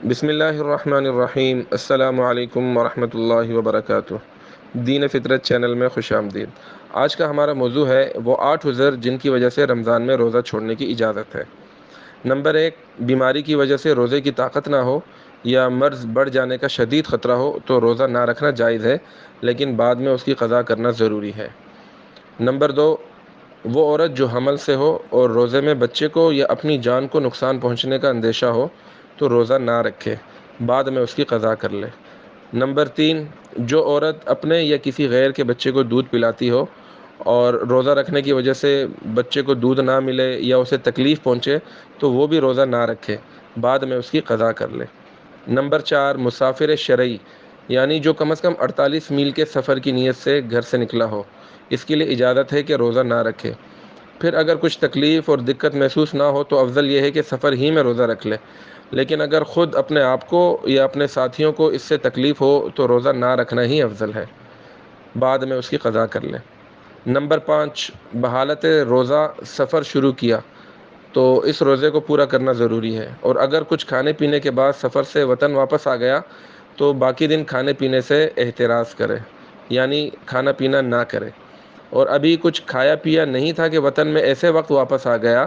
بسم اللہ الرحمن الرحیم۔ السلام علیکم ورحمۃ اللہ وبرکاتہ۔ دین فطرت چینل میں خوش آمدید۔ آج کا ہمارا موضوع ہے وہ 8 عذر جن کی وجہ سے رمضان میں روزہ چھوڑنے کی اجازت ہے۔ نمبر 1، بیماری کی وجہ سے روزے کی طاقت نہ ہو یا مرض بڑھ جانے کا شدید خطرہ ہو تو روزہ نہ رکھنا جائز ہے، لیکن بعد میں اس کی قضا کرنا ضروری ہے۔ نمبر 2، وہ عورت جو حمل سے ہو اور روزے میں بچے کو یا اپنی جان کو نقصان پہنچنے کا اندیشہ ہو تو روزہ نہ رکھے، بعد میں اس کی قضا کر لے۔ نمبر 3، جو عورت اپنے یا کسی غیر کے بچے کو دودھ پلاتی ہو اور روزہ رکھنے کی وجہ سے بچے کو دودھ نہ ملے یا اسے تکلیف پہنچے تو وہ بھی روزہ نہ رکھے، بعد میں اس کی قضا کر لے۔ نمبر 4، مسافر شرعی یعنی جو کم از کم 48 میل کے سفر کی نیت سے گھر سے نکلا ہو، اس کے لیے اجازت ہے کہ روزہ نہ رکھے۔ پھر اگر کچھ تکلیف اور دقت محسوس نہ ہو تو افضل یہ ہے کہ سفر ہی میں روزہ رکھ لے، لیکن اگر خود اپنے آپ کو یا اپنے ساتھیوں کو اس سے تکلیف ہو تو روزہ نہ رکھنا ہی افضل ہے، بعد میں اس کی قضا کر لے۔ نمبر 5، بحالت روزہ سفر شروع کیا تو اس روزے کو پورا کرنا ضروری ہے، اور اگر کچھ کھانے پینے کے بعد سفر سے وطن واپس آ گیا تو باقی دن کھانے پینے سے احتراز کرے، یعنی کھانا پینا نہ کرے۔ اور ابھی کچھ کھایا پیا نہیں تھا کہ وطن میں ایسے وقت واپس آ گیا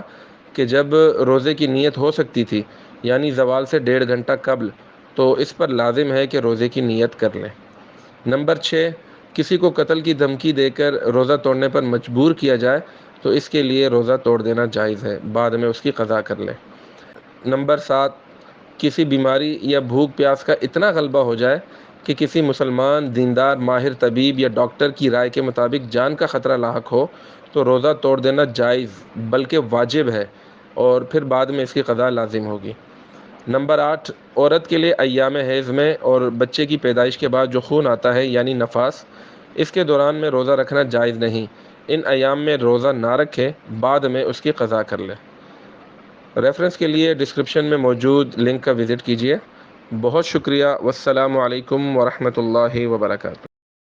کہ جب روزے کی نیت ہو سکتی تھی، یعنی زوال سے 1.5 گھنٹہ قبل، تو اس پر لازم ہے کہ روزے کی نیت کر لیں۔ نمبر 6، کسی کو قتل کی دھمکی دے کر روزہ توڑنے پر مجبور کیا جائے تو اس کے لیے روزہ توڑ دینا جائز ہے، بعد میں اس کی قضا کر لیں۔ نمبر 7، کسی بیماری یا بھوک پیاس کا اتنا غلبہ ہو جائے کہ کسی مسلمان دیندار ماہر طبیب یا ڈاکٹر کی رائے کے مطابق جان کا خطرہ لاحق ہو تو روزہ توڑ دینا جائز بلکہ واجب ہے، اور پھر بعد میں اس کی قضا لازم ہوگی۔ نمبر 8، عورت کے لیے ایام حیض میں اور بچے کی پیدائش کے بعد جو خون آتا ہے یعنی نفاس، اس کے دوران میں روزہ رکھنا جائز نہیں۔ ان ایام میں روزہ نہ رکھے، بعد میں اس کی قضا کر لے۔ ریفرنس کے لیے ڈسکرپشن میں موجود لنک کا وزٹ کیجیے۔ بہت شکریہ۔ والسلام علیکم ورحمۃ اللہ وبرکاتہ۔